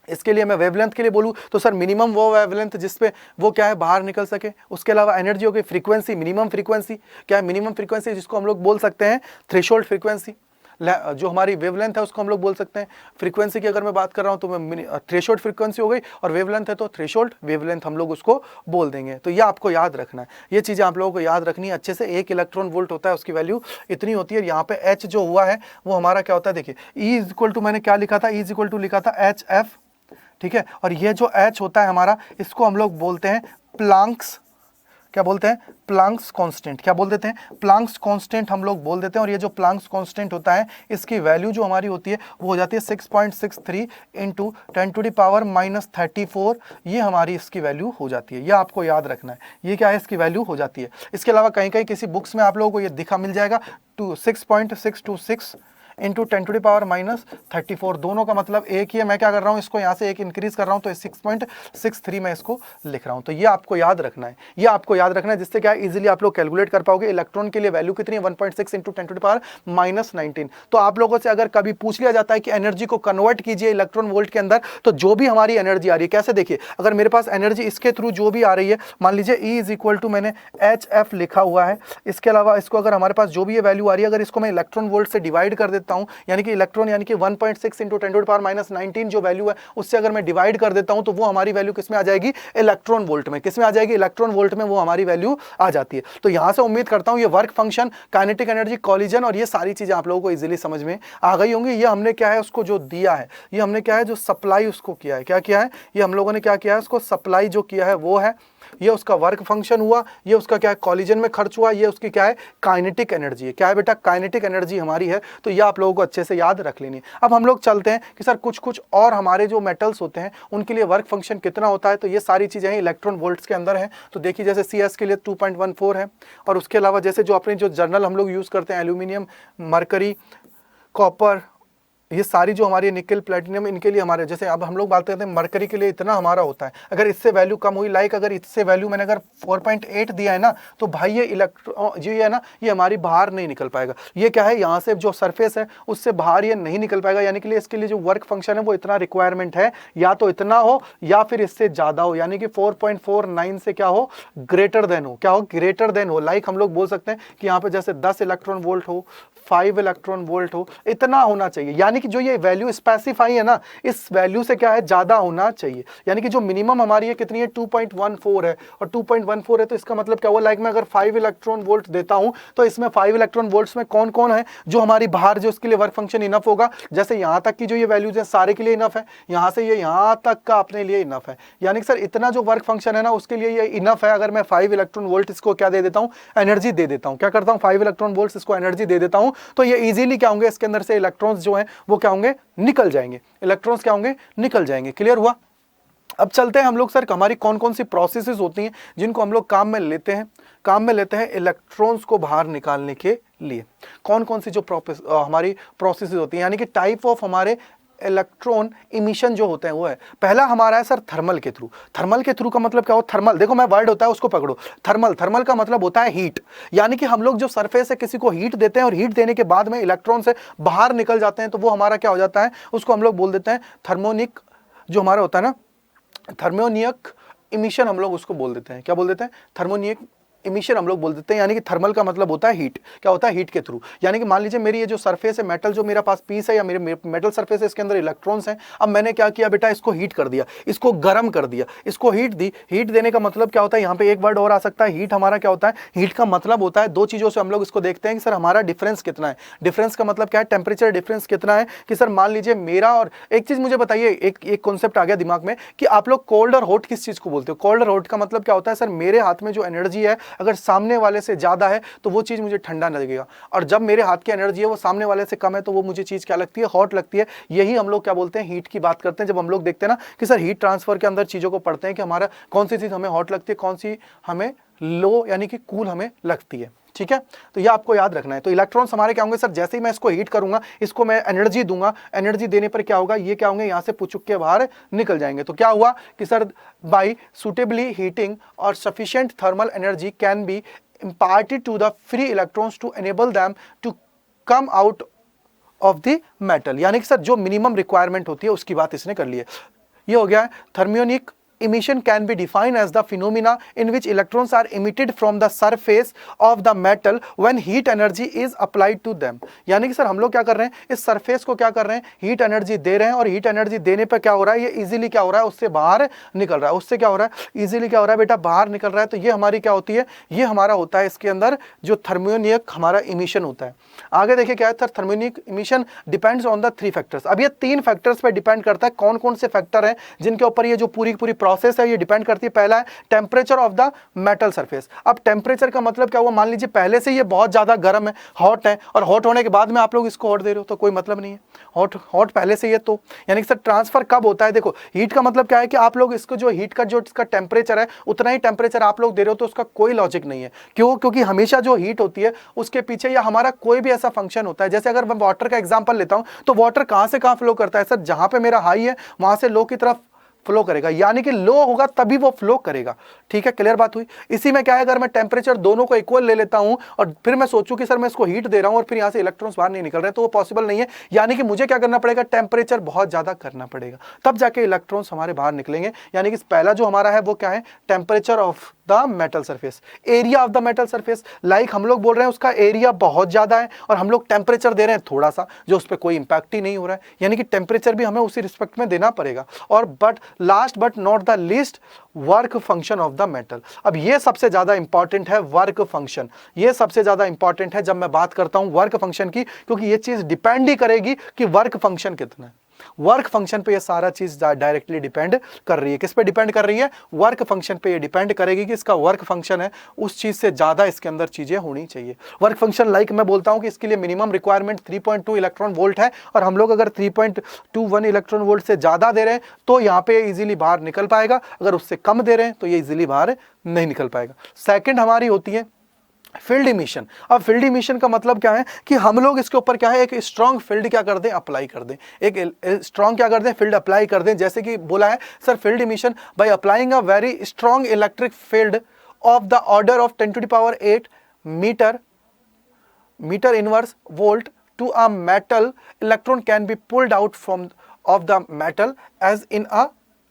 इसके लिए मैं वेवलेंथ के लिए बोलूं तो सर मिनिमम वो वेवलेंथ जिसपे वो क्या है बाहर निकल सके। उसके अलावा एनर्जी हो गई फ्रीक्वेंसी, मिनिमम फ्रीक्वेंसी। क्या है मिनिमम फ्रीक्वेंसी, जिसको हम लोग बोल सकते हैं थ्रेशोल्ड फ्रीक्वेंसी। जो हमारी वेवलेंथ है उसको हम लोग बोल सकते हैं फ्रीक्वेंसी की। अगर मैं बात कर रहा हूं तो मैं थ्रेशोल्ड फ्रीक्वेंसी हो गई, और वेवलेंथ है तो थ्रेशोल्ड वेवलेंथ हम लोग उसको बोल देंगे। तो ये आपको याद रखना है, ये चीज़ें आप लोगों को याद रखनी है अच्छे से। 1 इलेक्ट्रॉन वोल्ट होता है, उसकी वैल्यू इतनी होती है। यहाँ पे H जो हुआ है वो हमारा क्या होता है, देखिए E इज इक्वल टू, मैंने क्या लिखा था, E इज इक्वल टू लिखा था HF। ठीक है, और ये जो H होता है हमारा, इसको हम लोग बोलते हैं प्लांक्स क्या बोलते हैं, प्लांक्स कांस्टेंट। क्या बोल देते हैं, प्लांक्स कांस्टेंट हम लोग बोल देते हैं। और ये जो प्लांक्स कांस्टेंट होता है इसकी वैल्यू जो हमारी होती है वो हो जाती है 6.63 इंटू 10⁻34। ये हमारी इसकी वैल्यू हो जाती है, ये आपको याद रखना है, ये क्या है, इसकी वैल्यू हो जाती है। इसके अलावा कहीं कहीं किसी बुक्स में आप लोगों को ये दिखा मिल जाएगा 6.626 इंटू 10⁻34। दोनों का मतलब एक ही है। मैं क्या कर रहा हूँ, इसको यहाँ से एक इंक्रीज कर रहा हूँ तो 6.63 मैं इसको लिख रहा हूँ। तो ये आपको याद रखना है, ये आपको याद रखना है, जिससे क्या है इजीली आप लोग कैलकुलेट कर पाओगे। इलेक्ट्रॉन के लिए वैल्यू कितनी है, 1.6 इंटू 10⁻19। तो आप लोगों से अगर कभी पूछ लिया जाता है कि एनर्जी को कन्वर्ट कीजिए इलेक्ट्रॉन वोल्ट के अंदर, तो जो भी हमारी एनर्जी आ रही है, कैसे देखिए, अगर मेरे पास एनर्जी इसके थ्रू जो भी आ रही है, मान लीजिए E इज इक्वल टू मैंने HF लिखा हुआ है। इसके अलावा इसको अगर हमारे पास जो भी ये वैल्यू आ रही है, अगर इसको मैं इलेक्ट्रॉन वोल्ट से डिवाइड कर देता हूँ, यानी कि इलेक्ट्रॉन यानी कि 1.6 इंटू 10⁻19 जो वैल्यू है उससे अगर मैं डिवाइड कर देता हूं तो वो हमारी वैल्यू किस में आ जाएगी, इलेक्ट्रॉन वोल्ट में। किस में आ जाएगी, इलेक्ट्रॉन वोल्ट में वो हमारी वैल्यू आ जाती है। तो यहां से उम्मीद करता हूं ये work function, kinetic energy, collision और ये सारी चीजें आप लोगों को इजीली समझ में आ गई होंगी। ये हमने क्या है उसको जो दिया है, ये हमने क्या है जो सप्लाई उसको किया है, क्या किया है, ये हम लोगों ने क्या किया है, उसको सप्लाई जो किया है वो है, ये उसका वर्क फंक्शन हुआ, ये उसका क्या है कॉलिजन में खर्च हुआ, ये उसकी क्या है काइनेटिक एनर्जी है। क्या है बेटा, काइनेटिक एनर्जी हमारी है। तो ये आप लोगों को अच्छे से याद रख लेनी है। अब हम लोग चलते हैं कि सर कुछ कुछ और हमारे जो मेटल्स होते हैं उनके लिए वर्क फंक्शन कितना होता है। तो ये सारी चीजें हैं इलेक्ट्रॉन वोल्ट्स के अंदर हैं। तो देखिए जैसे CS के लिए 2.14 है, और उसके अलावा जैसे जो अपने जो जर्नल हम लोग यूज करते हैं, एल्यूमिनियम, मरकरी, कॉपर, ये सारी जो हमारी निकल, प्लेटिनम, इनके लिए हमारे जैसे अब हम लोग बात करते हैं मरकरी के लिए इतना हमारा होता है। अगर इससे वैल्यू कम हुई, लाइक अगर इससे वैल्यू मैंने अगर 4.8 दिया है ना, तो भाई ये इलेक्ट्रॉन जो है ना ये हमारी बाहर नहीं निकल पाएगा। ये क्या है, यहाँ से जो सरफेस है उससे बाहर ये नहीं निकल पाएगा। यानी कि इसके लिए जो वर्क फंक्शन है वो इतना रिक्वायरमेंट है, या तो इतना हो या फिर इससे ज्यादा हो, यानी कि 4.49 से क्या हो, ग्रेटर देन हो। क्या हो, ग्रेटर देन हो। लाइक हम लोग बोल सकते हैं कि यहाँ पे जैसे 10 इलेक्ट्रॉन वोल्ट हो, 5 इलेक्ट्रॉन वोल्ट हो, इतना होना चाहिए। यानी कि जो ये वैल्यू स्पेसिफाई है ना, इस वैल्यू से क्या है ज्यादा होना चाहिए। यानी कि जो मिनिमम हमारी है कितनी है, 2.14 है, और 2.14 है तो इसका मतलब क्या हुआ, लाइक मैं अगर 5 इलेक्ट्रॉन वोल्ट देता हूं तो इसमें 5 इलेक्ट्रॉन वोल्ट्स में कौन कौन है जो हमारी बाहर जो इसके लिए वर्क फंक्शन इनफ होगा। जैसे यहां तक की जो ये वैल्यूज है सारे के लिए इनफ है, यहां से ये यहां तक का अपने लिए इनफ है। यानी कि सर इतना जो वर्क फंक्शन है ना उसके लिए ये इनफ है। अगर मैं 5 इलेक्ट्रॉन वोल्ट इसको क्या दे देता हूं, एनर्जी दे देता हूं, क्या करता हूं, 5 इलेक्ट्रॉन वोल्ट इसको एनर्जी दे देता हूं, तो ये इजीली क्या होंगे, इसके अंदर से इलेक्ट्रॉन्स जो हैं वो क्या होंगे, निकल जाएंगे। इलेक्ट्रॉन्स क्या होंगे, निकल जाएंगे। क्लियर हुआ। अब चलते हैं हम लोग सर हमारी कौन कौन सी प्रोसेसेस होती हैं जिनको हम लोग काम में लेते हैं इलेक्ट्रॉन्स को बाहर निकालने के लिए। कौन कौन सी जो हमारी प्रोसेसेस होती हैं, यानी कि टाइप ऑफ हमारे इलेक्ट्रॉन इमिशन जो होते हैं वो है। पहला हमारा है सर थर्मल के थ्रू। थर्मल के थ्रू का मतलब क्या हो, थर्मल देखो मैं वर्ड होता है उसको पकड़ो, थर्मल का मतलब होता है हीट। यानी कि हम लोग जो सरफेस है किसी को हीट देते हैं और हीट देने के बाद में इलेक्ट्रॉन से बाहर निकल जाते हैं, तो वो हमारा क्या हो जाता है, उसको हम लोग बोल देते हैं थर्मोनिक, जो हमारा होता है ना थर्मोनिक इमिशन, हम लोग उसको बोल देते हैं। क्या बोल देते हैं, थर्मोनिक इमिशन हम लोग बोल देते हैं। यानी कि थर्मल का मतलब होता है हीट। क्या होता है, हीट के थ्रू। यानी कि मान लीजिए मेरी ये जो सरफेस है मेटल, जो मेरा पास पीस है या मेरे मेटल सरफेस है, इसके अंदर इलेक्ट्रॉन्स हैं। अब मैंने क्या किया बेटा, इसको हीट कर दिया, इसको गर्म कर दिया, इसको हीट दी। हीट देने का मतलब क्या होता है, यहाँ पे एक वर्ड और आ सकता है, हीट हमारा क्या होता है, हीट का मतलब होता है दो चीजों से हम लोग इसको देखते हैं कि सर हमारा डिफरेंस कितना है। डिफरेंस का मतलब क्या है, टेम्परेचर डिफरेंस कितना है। कि सर मान लीजिए मेरा, और एक चीज मुझे बताइए, एक कॉन्सेप्ट आ गया दिमाग में कि आप लोग कोल्ड और हॉट किस चीज को बोलते हो। कोल्ड और हॉट का मतलब क्या होता है, सर मेरे हाथ में जो एनर्जी है अगर सामने वाले से ज्यादा है तो वो चीज मुझे ठंडा लगेगा, और जब मेरे हाथ की एनर्जी है वो सामने वाले से कम है तो वो मुझे चीज क्या लगती है, हॉट लगती है। यही हम लोग क्या बोलते हैं, हीट की बात करते हैं। जब हम लोग देखते हैं ना कि सर हीट ट्रांसफर के अंदर चीजों को पढ़ते हैं कि हमारा कौन सी चीज हमें हॉट लगती है, कौन सी हमें लो यानी कि कूल हमें लगती है। ठीक है, तो ये आपको याद रखना है। तो इलेक्ट्रॉन्स हमारे क्या होंगे, सर जैसे ही मैं इसको हीट करूंगा, इसको मैं एनर्जी दूंगा, एनर्जी देने पर क्या होगा, ये क्या होंगे, यहां से पुचुक के बाहर निकल जाएंगे। तो क्या हुआ कि सर बाय सुटेबली हीटिंग और sufficient thermal energy can be imparted to the free electrons to enable them to come out of the metal। यानी कि सर जो मिनिमम रिक्वायरमेंट होती है उसकी बात इसने कर ली है। ये हो गया है thermionic emission can be defined as the phenomena in which electrons are emitted from the surface of the metal when heat energy is applied to them। यानी कि सर हम लोग क्या कर रहे हैं, इस सरफेस को क्या कर रहे हैं, हीट एनर्जी दे रहे हैं, और हीट एनर्जी देने पर क्या हो रहा है, ये इजीली क्या हो रहा है, उससे बाहर निकल रहा है। उससे क्या हो रहा है, इजीली क्या हो रहा है बेटा, बाहर निकल रहा है। तो ये हमारी क्या होती है, ये हमारा होता है इसके अंदर जो थर्मियोनिक हमारा इमिशन होता है। आगे देखिए क्या है, sir thermionic emission depends on the 3 factors. अब ये 3 फैक्टर्स पे डिपेंड करता है, कौन कौन से फैक्टर हैं जिनके ऊपर ये जो पूरी पूरी प्रोसेस है ये डिपेंड करती है, पहला है temperature of the metal surface. अब टेम्परेचर का मतलब क्या हुआ, मान लीजिए पहले से ये बहुत ज्यादा गर्म है, हॉट है, और हॉट होने के बाद में आप लोग इसको हॉट दे रहे हो तो कोई मतलब नहीं है, हॉट पहले से ये तो, यानी कि सर ट्रांसफर कब होता है, देखो हीट का मतलब क्या है कि आप लोग इसको जो हीट का जो इसका टेम्परेचर है उतना ही टेम्परेचर आप लोग दे रहे हो, तो उसका कोई लॉजिक नहीं है। क्यों? क्योंकि हमेशा जो हीट होती है उसके पीछे या हमारा कोई भी ऐसा फंक्शन होता है, जैसे अगर मैं वाटर का एग्जांपल लेता हूं तो वाटर कहां से कहां फ्लो करता है सर, जहां पे मेरा हाई है वहां से लो की तरफ फ्लो करेगा, यानी कि लो होगा तभी वो फ्लो करेगा। ठीक है, क्लियर बात हुई। इसी में क्या है, अगर मैं टेम्परेचर दोनों को इक्वल ले लेता हूं और फिर मैं सोचूं कि सर मैं इसको हीट दे रहा हूं और फिर यहां से इलेक्ट्रॉन्स बाहर नहीं निकल रहे, तो वो पॉसिबल नहीं है। यानी कि मुझे क्या करना पड़ेगा, टेम्परेचर बहुत ज्यादा करना पड़ेगा, तब जाके इलेक्ट्रॉन्स हमारे बाहर निकलेंगे। यानी कि पहला जो हमारा है वो क्या है, temperature of the metal surface, area of the metal surface. Like हम लोग बोल रहे हैं उसका एरिया बहुत ज्यादा है और हम लोग टेम्परेचर दे रहे हैं थोड़ा सा, जो उस पर कोई इंपैक्ट ही नहीं हो रहा है, यानी कि टेम्परेचर भी हमें उसी रिस्पेक्ट में देना पड़ेगा। और but last but not the least, work function of the metal. अब ये सबसे ज्यादा इंपॉर्टेंट है, वर्क फंक्शन, ये सबसे ज्यादा इंपॉर्टेंट है जब मैं बात करता हूं वर्क फंक्शन की, क्योंकि ये चीज डिपेंड ही करेगी कि वर्क फंक्शन कितना है। वर्क फंक्शन पे ये सारा चीज डायरेक्टली डिपेंड कर रही है। किस पे डिपेंड कर रही है, वर्क फंक्शन पे ये डिपेंड करेगी कि इसका वर्क फंक्शन है उस चीज से ज्यादा इसके अंदर चीजें होनी चाहिए। वर्क फंक्शन लाइक मैं बोलता हूं कि इसके लिए मिनिमम रिक्वायरमेंट 3.2 इलेक्ट्रॉन वोल्ट है, और हम लोग अगर 3.21 इलेक्ट्रॉन वोल्ट से ज्यादा दे रहे हैं तो यहां पे इजीली बाहर निकल पाएगा, अगर उससे कम दे रहे हैं तो ये इजीली बाहर नहीं निकल पाएगा। सेकेंड हमारी होती है फील्ड इमिशन। अब फील्ड इमिशन का मतलब क्या है कि हम लोग इसके ऊपर क्या है, एक स्ट्रॉन्ग फील्ड क्या कर दें, अप्लाई कर दें, एक स्ट्रॉन्ग क्या कर दें, फील्ड अप्लाई कर दें। जैसे कि बोला है sir field emission by applying a very strong electric field of the order of 10⁸ metre inverse volt to a metal, electron can be pulled out from of the metal as in a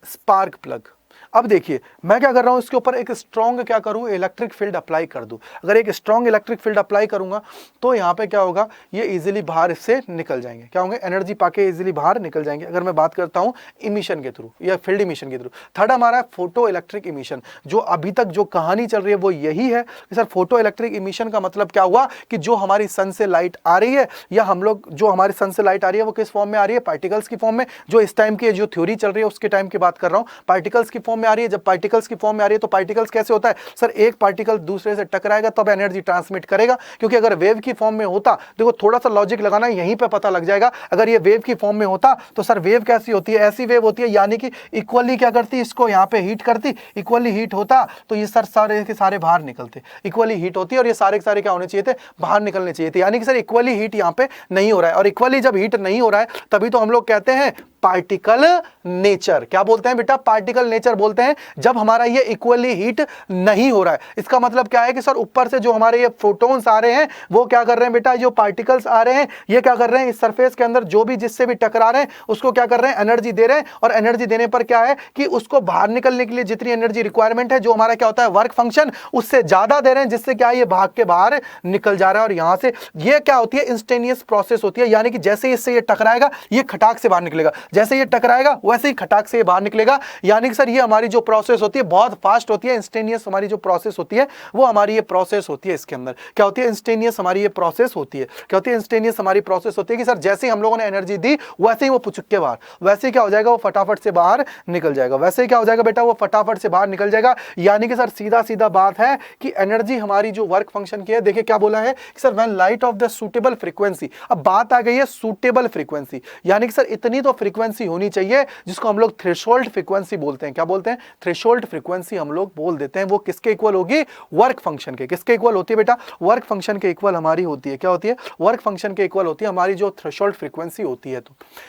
spark plug. अब देखिए मैं क्या कर रहा हूं, इसके ऊपर एक स्ट्रॉन्ग क्या करूं, इलेक्ट्रिक फील्ड अप्लाई कर दूं। अगर एक स्ट्रॉन्ग इलेक्ट्रिक फील्ड अप्लाई करूंगा तो यहां पे क्या होगा, ये इजीली बाहर इससे निकल जाएंगे, क्या होंगे, एनर्जी पाके इजीली बाहर निकल जाएंगे। अगर मैं बात करता हूं इमिशन के थ्रू या फील्ड इमिशन के थ्रू। थर्ड हमारा है फोटो इलेक्ट्रिक इमिशन। जो अभी तक जो कहानी चल रही है वो यही है कि सर फोटो इलेक्ट्रिक इमिशन का मतलब क्या हुआ कि जो हमारी सन से लाइट आ रही है, या हम लोग जो हमारे सन से लाइट आ रही है वो किस फॉर्म में आ रही है, पार्टिकल्स की फॉर्म में। जो इस टाइम की जो थ्योरी चल रही है उसके टाइम की बात कर रहा हूं, पार्टिकल्स की फॉर्म में आ रही है। जब पार्टिकल्स की फॉर्म में आ रही है तो पार्टिकल्स कैसे होता है सर, एक पार्टिकल दूसरे से टकराएगा तब एनर्जी ट्रांसमिट करेगा, क्योंकि अगर वेव की फॉर्म में होता, देखो थोड़ा सा लॉजिक लगाना यहीं पे पता लग जाएगा, अगर ये वेव की फॉर्म में होता तो सर वेव कैसी होती है, ऐसी वेव होती है, यानी कि इक्वली क्या करती, इसको यहां पे हीट करती, इक्वली हीट होता तो ये सर सारे के सारे बाहर निकलते, इक्वली हीट होती है और ये सारे के सारे क्या होने चाहिए थे, बाहर निकलने चाहिए थे। यानी कि सर इक्वली हीट यहां पे नहीं हो रहा है, और इक्वली जब हीट नहीं हो रहा है तभी तो हम लोग कहते हैं पार्टिकल नेचर। क्या बोलते हैं बेटा, पार्टिकल नेचर बोलते हैं जब हमारा ये इक्वली हीट नहीं हो रहा है। इसका मतलब क्या है कि सर ऊपर से जो हमारे ये फोटॉन्स आ रहे हैं वो क्या कर रहे हैं बेटा, जो पार्टिकल्स आ रहे हैं ये क्या कर रहे हैं, इस सरफेस के अंदर जो भी जिससे भी टकरा रहे हैं उसको क्या कर रहे हैं, एनर्जी दे रहे हैं। और एनर्जी देने पर क्या है कि उसको बाहर निकलने के लिए जितनी एनर्जी रिक्वायरमेंट है, जो हमारा क्या होता है वर्क फंक्शन, उससे ज्यादा दे रहे हैं, जिससे क्या ये भाग के बाहर निकल जा रहा है। और यहां से ये क्या होती है, इंस्टेंटेनियस प्रोसेस होती है, यानी कि जैसे इससे ये टकराएगा ये खटाक से बाहर निकलेगा, जैसे ये टकराएगा वैसे ही खटाक से बाहर निकलेगा। यानी कि सर ये हमारी जो प्रोसेस होती है बहुत फास्ट होती है, इंस्टेंटेनियस हमारी जो प्रोसेस होती है वो हमारी ये प्रोसेस होती है। इसके अंदर क्या होती है, इंस्टेंटेनियस हमारी ये प्रोसेस होती है। क्या होती है, इंस्टेंटेनियस हमारी प्रोसेस होती है कि सर जैसे ही हम लोगों ने एनर्जी दी वैसे ही वो पुचक के बाहर, वैसे ही क्या हो जाएगा, वो फटाफट से बाहर निकल जाएगा। वैसे ही क्या हो जाएगा बेटा, वो फटाफट से बाहर निकल जाएगा। यानी कि सर सीधा सीधा बात है कि एनर्जी हमारी जो वर्क फंक्शन की है, देखिए क्या बोला है कि sir when light of the suitable frequency. अब बात आ गई है सूटेबल फ्रीक्वेंसी, यानी कि सर इतनी तो फ्रीक्वेंसी होनी चाहिए जिसको हम लोग थ्रेशोल्ड फ्रीक्वेंसी बोलते हैं। क्या बोलते हैं, थ्रेशोल्ड फ्रीक्वेंसी हम लोग बोल देते हैं। वो किसके इक्वल होगी, वर्क फंक्शन के। किसके इक्वल होती है बेटा, वर्क फंक्शन के इक्वल हमारी होती है। क्या होती है, वर्क फंक्शन के इक्वल होती है हमारी जो थ्रेशोल्ड फ्रीक्वेंसी होती है।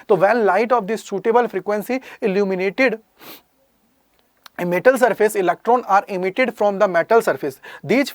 तो when light of this suitable frequency illuminated a metal surface, electron are emitted from the metal surface. These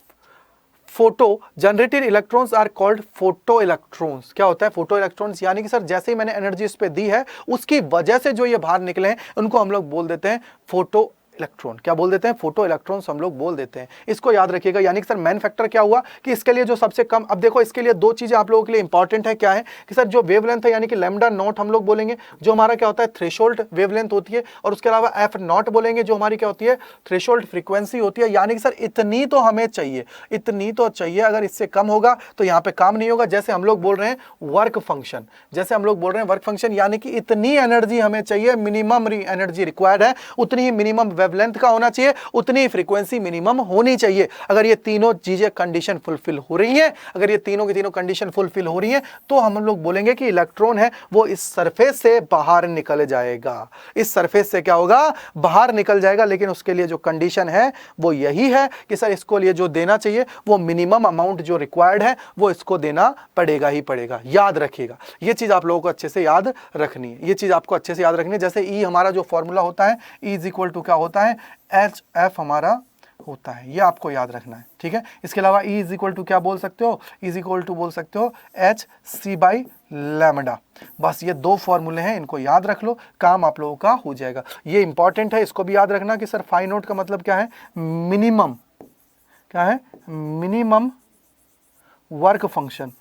photo generated electrons are called photo electrons. क्या होता है, फोटो इलेक्ट्रॉन्स, यानी कि सर जैसे ही मैंने एनर्जी इस पे दी है उसकी वजह से जो ये बाहर निकले हैं उनको हम लोग बोल देते हैं फोटो इलेक्ट्रॉन, क्या बोल देते हैं, फोटो इलेक्ट्रॉन्स हम लोग बोल देते हैं। इसको याद रखिएगा। यानी कि सर मेन फैक्टर क्या हुआ कि इसके लिए जो सबसे कम, अब देखो इसके लिए दो चीजें आप लोगों के लिए इंपॉर्टेंट है, क्या है कि सर जो वेवलेंथ है यानी कि लैम्डा नॉट हम लोग बोलेंगे, जो हमारा क्या होता है थ्रेशोल्ड वेवलेंथ होती है, और उसके अलावा एफ नॉट बोलेंगे जो हमारी क्या होती है थ्रेशोल्ड फ्रीक्वेंसी होती है। यानी कि सर इतनी तो हमें चाहिए, इतनी तो चाहिए, अगर इससे कम होगा तो यहाँ पे काम नहीं होगा। जैसे हम लोग बोल रहे हैं वर्क फंक्शन, जैसे हम लोग बोल रहे हैं वर्क फंक्शन, यानी कि इतनी एनर्जी हमें चाहिए, मिनिमम एनर्जी रिक्वायर्ड है, उतनी ही मिनिमम वेवलेंथ का होना चाहिए, उतनी ही फ्रीक्वेंसी मिनिमम होनी चाहिए। अगर ये तीनों चीजें कंडीशन फुलफिल हो रही हैं, अगर ये तीनों की तीनों कंडीशन फुलफिल हो रही हैं, तो हम लोग बोलेंगे कि इलेक्ट्रॉन है वो इस सरफेस से बाहर निकल जाएगा, इस सरफेस से क्या होगा बाहर निकल जाएगा। लेकिन उसके लिए जो कंडीशन है वो यही है कि सर इसको लिए जो देना चाहिए वो मिनिमम अमाउंट जो रिक्वायर्ड है वो इसको देना पड़ेगा ही पड़ेगा। याद रखिएगा, ये चीज आप लोगों को अच्छे से याद रखनी है, ये चीज आपको अच्छे से याद रखनी है। जैसे ई हमारा जो फॉर्मूला होता है, ई इज इक्वल टू क्या होता है एच एफ हमारा होता है, ये आपको याद रखना है, ठीक है। इसके अलावा ई इज इक्वल टू क्या बोल सकते हो, इज इक्वल टू बोल सकते हो एच सी बाई लैम्डा। बस ये दो फॉर्मूले हैं, इनको याद रख लो, काम आप लोगों का हो जाएगा। ये इंपॉर्टेंट है, इसको भी याद रखना कि सर फाई नोट का मतलब क्या है, मिनिमम, क्या है minimum work function,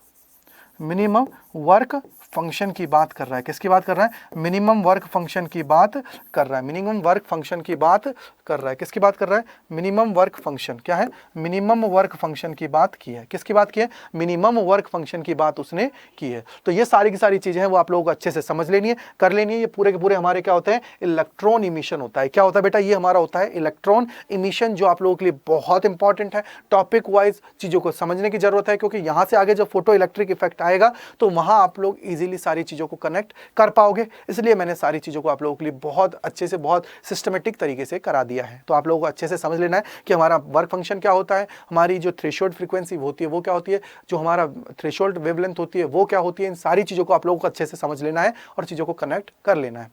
minimum work function की बात कर रहा है। किसकी बात कर रहा है, मिनिमम वर्क फंक्शन की बात कर रहा है, मिनिमम वर्क फंक्शन की बात कर रहा है। किसकी बात कर रहा है, मिनिमम वर्क फंक्शन, क्या है मिनिमम वर्क फंक्शन की बात की है। किसकी बात की है, मिनिमम वर्क फंक्शन की बात उसने की है। तो ये सारी की सारी चीजें हैं वो आप लोगों को अच्छे से समझ लेनी है, कर लेनी है। ये पूरे के पूरे हमारे क्या होते हैं, इलेक्ट्रॉन इमिशन होता है। क्या होता है बेटा, ये हमारा होता है इलेक्ट्रॉन इमिशन, जो आप लोगों के लिए बहुत इंपॉर्टेंट है। टॉपिक वाइज चीजों को समझने की जरूरत है, क्योंकि यहां से आगे जब फोटो इलेक्ट्रिक इफेक्ट आएगा तो वहां आप लोग इजीली सारी चीजों को कनेक्ट कर पाओगे। इसलिए मैंने सारी चीजों को आप लोगों के लिए बहुत अच्छे से, बहुत सिस्टमेटिक तरीके से करा दिया है। तो आप लोगों को अच्छे से समझ लेना है कि हमारा वर्क फंक्शन क्या होता है, हमारी जो थ्रेशोल्ड फ्रीक्वेंसी होती है वो क्या होती है, जो हमारा थ्रेशोल्ड वेवलेंथ होती है वो क्या होती है। इन सारी चीजों को आप लोगों को अच्छे से समझ लेना है और चीजों को कनेक्ट कर लेना है।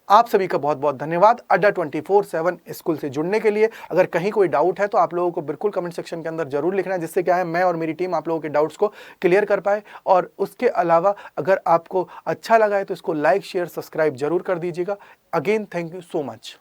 आप सभी का बहुत बहुत धन्यवाद अड्डा 24/7 स्कूल से जुड़ने के लिए। अगर कहीं कोई डाउट है तो आप लोगों को बिल्कुल कमेंट सेक्शन के अंदर जरूर लिखना है, जिससे क्या है मैं और मेरी टीम आप लोगों के डाउट्स को क्लियर कर पाए। और उसके अलावा अगर आपको अच्छा लगा है तो इसको लाइक शेयर सब्सक्राइब जरूर कर दीजिएगा। Again thank you so much.